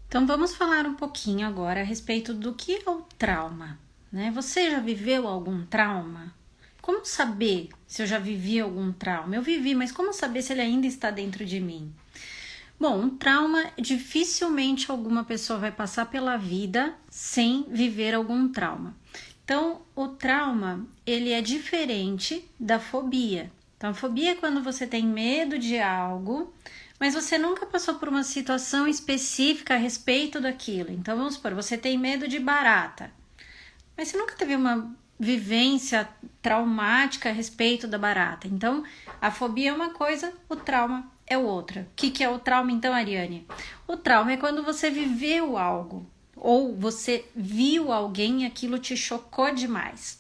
Então vamos falar um pouquinho agora a respeito do que é o trauma, né? Você já viveu algum trauma? Como saber se eu já vivi algum trauma? Eu vivi, mas como saber se ele ainda está dentro de mim? Bom, um trauma, dificilmente alguma pessoa vai passar pela vida sem viver algum trauma. Então, o trauma, ele é diferente da fobia. Então, a fobia é quando você tem medo de algo, mas você nunca passou por uma situação específica a respeito daquilo. Então, vamos supor, você tem medo de barata, mas você nunca teve uma vivência traumática a respeito da barata. Então, a fobia é uma coisa, o trauma é outra. O que é o trauma, então, Ariane? O trauma é quando você viveu algo, ou você viu alguém e aquilo te chocou demais.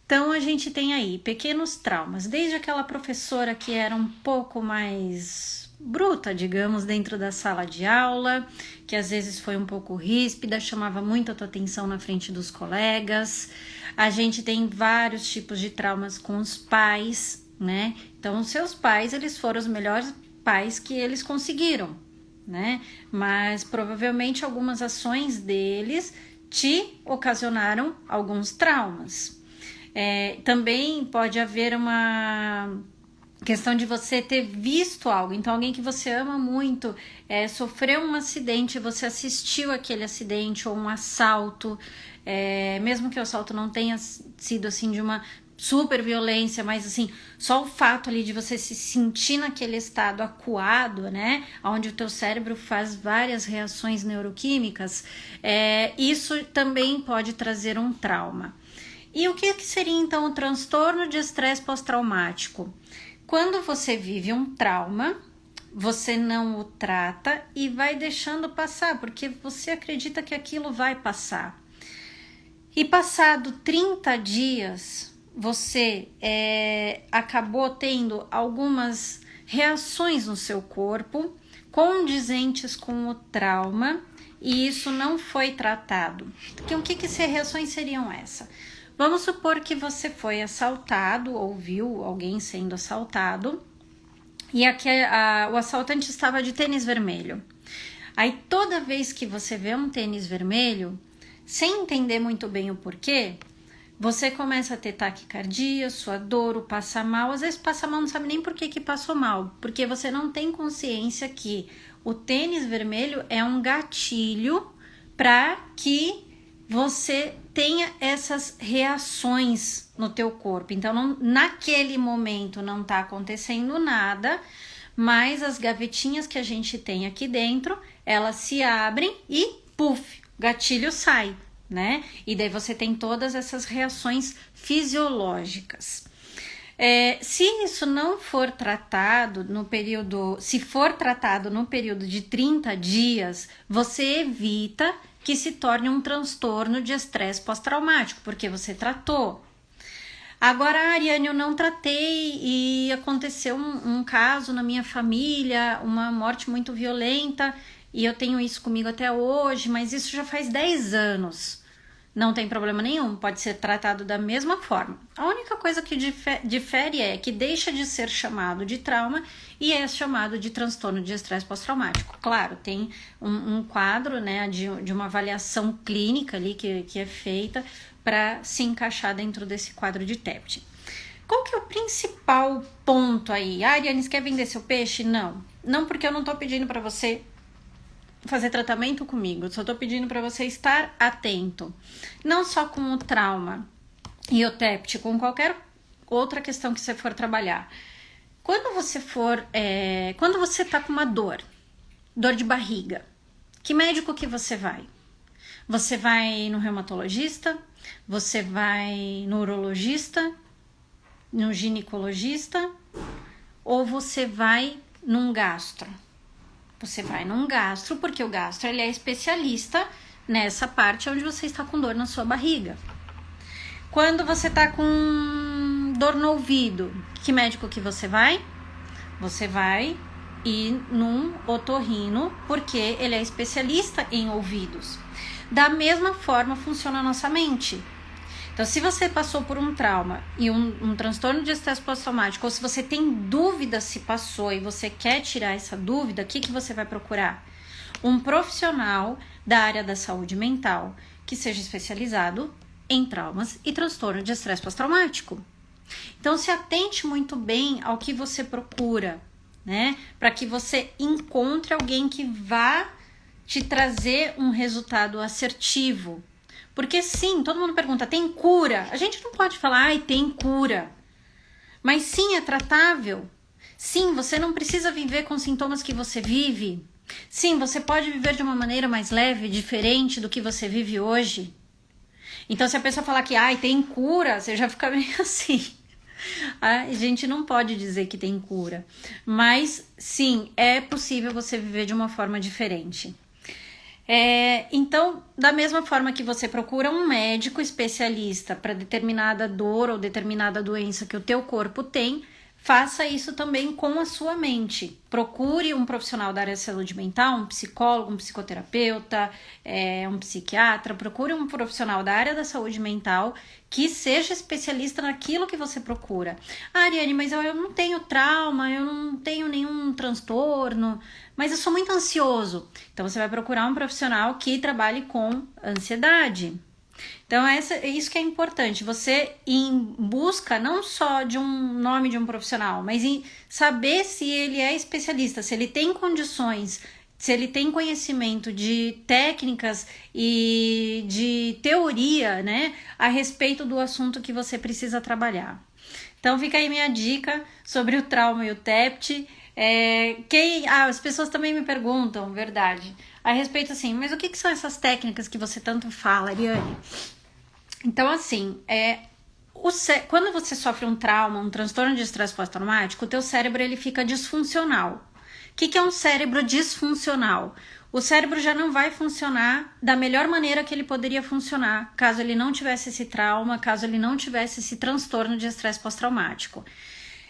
Então, a gente tem aí pequenos traumas, desde aquela professora que era um pouco mais bruta, digamos, dentro da sala de aula, que às vezes foi um pouco ríspida, chamava muito a tua atenção na frente dos colegas. A gente tem vários tipos de traumas com os pais, né? Então, os seus pais, eles foram os melhores pais que eles conseguiram, né? Mas provavelmente algumas ações deles te ocasionaram alguns traumas. Também pode haver uma questão de você ter visto algo. Então, alguém que você ama muito sofreu um acidente, você assistiu aquele acidente ou um assalto, mesmo que o assalto não tenha sido assim de uma super violência, mas assim, só o fato ali de você se sentir naquele estado acuado, né, onde o teu cérebro faz várias reações neuroquímicas, isso também pode trazer um trauma. E o que seria então o transtorno de estresse pós-traumático? Quando você vive um trauma, você não o trata e vai deixando passar, porque você acredita que aquilo vai passar. E passado 30 dias, você acabou tendo algumas reações no seu corpo condizentes com o trauma e isso não foi tratado. Então, que reações seriam essas? Vamos supor que você foi assaltado ou viu alguém sendo assaltado e o assaltante estava de tênis vermelho. Aí toda vez que você vê um tênis vermelho, sem entender muito bem o porquê, você começa a ter taquicardia, sua dor, passa mal. Às vezes passa mal, não sabe nem por que passou mal, porque você não tem consciência que o tênis vermelho é um gatilho para que você tenha essas reações no teu corpo. Então, naquele momento não tá acontecendo nada, mas as gavetinhas que a gente tem aqui dentro, elas se abrem e, puf, gatilho sai, né? E daí você tem todas essas reações fisiológicas. Se isso não for tratado se for tratado no período de 30 dias, você evita que se torne um transtorno de estresse pós-traumático, porque você tratou. Agora, Ariane, eu não tratei e aconteceu um caso na minha família, uma morte muito violenta, e eu tenho isso comigo até hoje, mas isso já faz 10 anos. Não tem problema nenhum, pode ser tratado da mesma forma. A única coisa que difere é que deixa de ser chamado de trauma e é chamado de transtorno de estresse pós-traumático. Claro, tem um quadro, né, de uma avaliação clínica ali que é feita para se encaixar dentro desse quadro de TEPT. Qual que é o principal ponto aí? Ariane, você quer vender seu peixe? Não, porque eu não estou pedindo para você fazer tratamento comigo, só tô pedindo para você estar atento, não só com o trauma e o TEPT, com qualquer outra questão que você for trabalhar. Quando você tá com uma dor de barriga, que médico que você vai? Você vai no reumatologista? Você vai no urologista? No ginecologista? Ou você vai num gastro? Você vai num gastro, porque o gastro ele é especialista nessa parte onde você está com dor na sua barriga. Quando você está com dor no ouvido, que médico que você vai? Você vai ir num otorrino, porque ele é especialista em ouvidos. Da mesma forma funciona a nossa mente. Então, se você passou por um trauma e um transtorno de estresse pós-traumático, ou se você tem dúvida se passou e você quer tirar essa dúvida, o que você vai procurar? um profissional da área da saúde mental que seja especializado em traumas e transtorno de estresse pós-traumático. Então, se atente muito bem ao que você procura, né? Para que você encontre alguém que vá te trazer um resultado assertivo. Porque sim, todo mundo pergunta, tem cura? A gente não pode falar, ai, tem cura. Mas sim, é tratável. Sim, você não precisa viver com os sintomas que você vive. Sim, você pode viver de uma maneira mais leve, diferente do que você vive hoje. Então, se a pessoa falar que ai, tem cura, você já fica meio assim. A gente não pode dizer que tem cura. Mas, sim, é possível você viver de uma forma diferente. Então, da mesma forma que você procura um médico especialista para determinada dor ou determinada doença que o teu corpo tem, faça isso também com a sua mente. Procure um profissional da área de saúde mental, um psicólogo, um psicoterapeuta, um psiquiatra. Procure um profissional da área da saúde mental que seja especialista naquilo que você procura. Ah, Ariane, mas eu não tenho trauma, eu não tenho nenhum transtorno, mas eu sou muito ansioso. Então, você vai procurar um profissional que trabalhe com ansiedade. Então, isso que é importante, você em busca não só de um nome de um profissional, mas em saber se ele é especialista, se ele tem condições, se ele tem conhecimento de técnicas e de teoria, né, a respeito do assunto que você precisa trabalhar. Então, fica aí minha dica sobre o trauma e o TEPT. As pessoas também me perguntam, verdade, a respeito assim, mas o que são essas técnicas que você tanto fala, Ariane? Então, assim, quando você sofre um trauma, um transtorno de estresse pós-traumático, o teu cérebro ele fica disfuncional. O que é um cérebro disfuncional? O cérebro já não vai funcionar da melhor maneira que ele poderia funcionar, caso ele não tivesse esse trauma, caso ele não tivesse esse transtorno de estresse pós-traumático.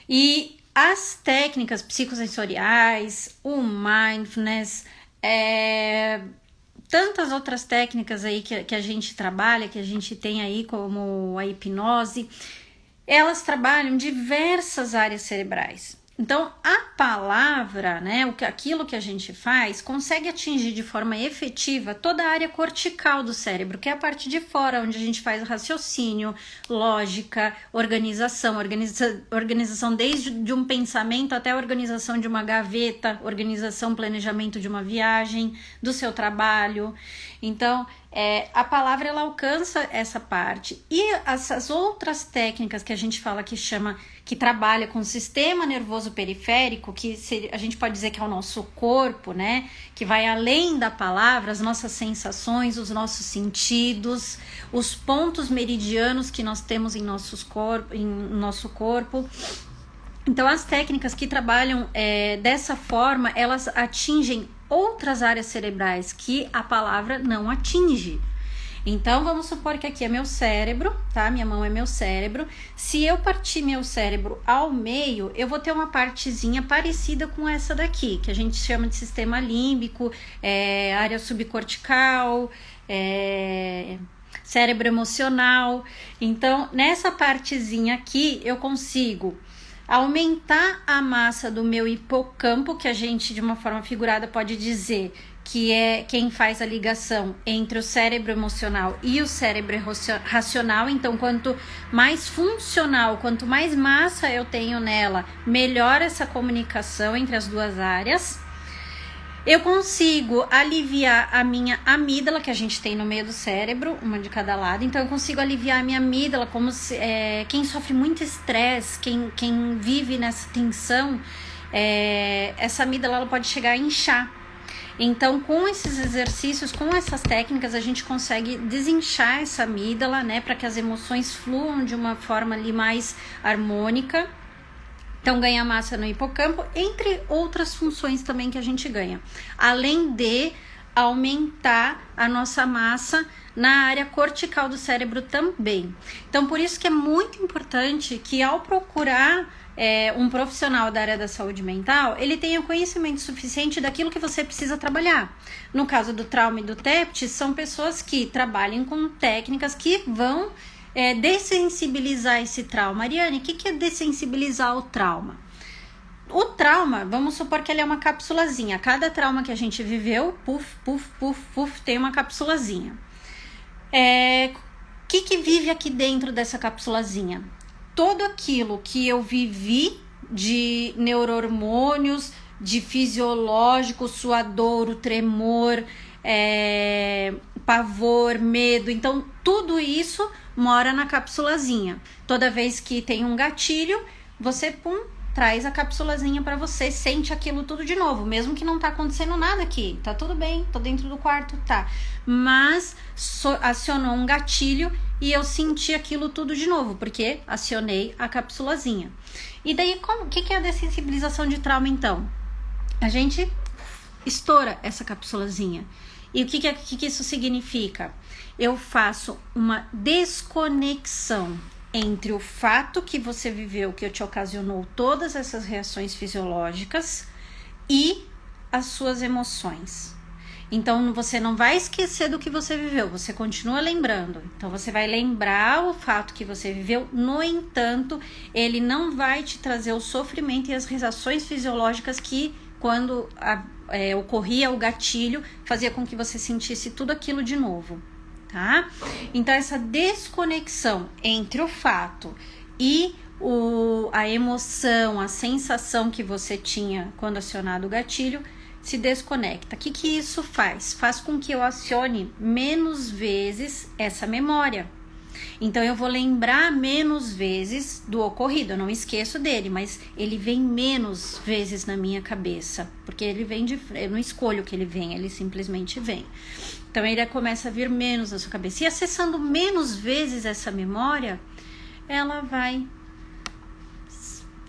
E as técnicas psicossensoriais, o mindfulness, tantas outras técnicas aí que a gente trabalha, que a gente tem aí como a hipnose, elas trabalham diversas áreas cerebrais. Então, a palavra, né, aquilo que a gente faz, consegue atingir de forma efetiva toda a área cortical do cérebro, que é a parte de fora, onde a gente faz raciocínio, lógica, organização desde de um pensamento até a organização de uma gaveta, organização, planejamento de uma viagem, do seu trabalho. Então, a palavra ela alcança essa parte. E essas outras técnicas que a gente fala que trabalha com o sistema nervoso periférico, que a gente pode dizer que é o nosso corpo, né? Que vai além da palavra, as nossas sensações, os nossos sentidos, os pontos meridianos que nós temos em nosso corpo. Então, as técnicas que trabalham dessa forma, elas atingem outras áreas cerebrais que a palavra não atinge. Então, vamos supor que aqui é meu cérebro, tá? Minha mão é meu cérebro. Se eu partir meu cérebro ao meio, eu vou ter uma partezinha parecida com essa daqui, que a gente chama de sistema límbico, área subcortical, cérebro emocional. Então, nessa partezinha aqui, eu consigo aumentar a massa do meu hipocampo, que a gente, de uma forma figurada, pode dizer que é quem faz a ligação entre o cérebro emocional e o cérebro racional. Então, quanto mais funcional, quanto mais massa eu tenho nela, melhor essa comunicação entre as duas áreas. Eu consigo aliviar a minha amígdala, que a gente tem no meio do cérebro, uma de cada lado. Então, eu consigo aliviar a minha amígdala, como quem sofre muito estresse, quem vive nessa tensão, essa amígdala ela pode chegar a inchar. Então, com esses exercícios, com essas técnicas, a gente consegue desinchar essa amígdala, né, para que as emoções fluam de uma forma ali mais harmônica. Então, ganha massa no hipocampo, entre outras funções também que a gente ganha. Além de aumentar a nossa massa na área cortical do cérebro também. Então, por isso que é muito importante que ao procurar um profissional da área da saúde mental, ele tenha conhecimento suficiente daquilo que você precisa trabalhar. No caso do trauma e do TEPT, são pessoas que trabalham com técnicas que vão dessensibilizar esse trauma. Ariane, o que é dessensibilizar o trauma? O trauma, vamos supor que ele é uma capsulazinha. Cada trauma que a gente viveu, puf, puf, puf, puf, tem uma capsulazinha. O que vive aqui dentro dessa capsulazinha? Todo aquilo que eu vivi de neurohormônios, de fisiológico, suadouro, tremor, pavor, medo. Então, tudo isso mora na capsulazinha. Toda vez que tem um gatilho, você, traz a capsulazinha para você, sente aquilo tudo de novo, mesmo que não tá acontecendo nada aqui, tá tudo bem, tô dentro do quarto, tá, mas acionou um gatilho e eu senti aquilo tudo de novo, porque acionei a capsulazinha. E daí, o que é a dessensibilização de trauma, então? A gente estoura essa capsulazinha. E o que isso significa? Eu faço uma desconexão entre o fato que você viveu, que te ocasionou todas essas reações fisiológicas, e as suas emoções. Então, você não vai esquecer do que você viveu, você continua lembrando. Então, você vai lembrar o fato que você viveu, no entanto, ele não vai te trazer o sofrimento e as reações fisiológicas que, quando ocorria o gatilho, fazia com que você sentisse tudo aquilo de novo. Tá? Então, essa desconexão entre o fato e a emoção, a sensação que você tinha quando acionado o gatilho, se desconecta. O que isso faz? Faz com que eu acione menos vezes essa memória. Então, eu vou lembrar menos vezes do ocorrido. Eu não esqueço dele, mas ele vem menos vezes na minha cabeça. Porque ele vem eu não escolho que ele venha, ele simplesmente vem. Então, ele começa a vir menos na sua cabeça. E acessando menos vezes essa memória, ela vai...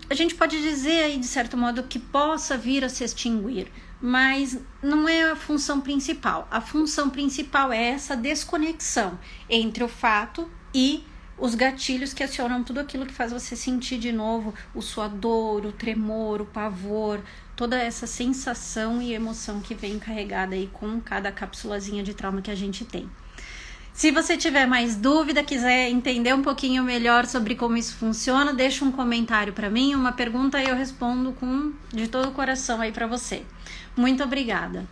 A gente pode dizer aí, de certo modo, que possa vir a se extinguir, mas não é a função principal. A função principal é essa desconexão entre o fato e os gatilhos que acionam tudo aquilo que faz você sentir de novo o suador, o tremor, o pavor, toda essa sensação e emoção que vem carregada aí com cada capsulazinha de trauma que a gente tem. Se você tiver mais dúvida, quiser entender um pouquinho melhor sobre como isso funciona, deixa um comentário para mim, uma pergunta e eu respondo de todo o coração aí para você. Muito obrigada!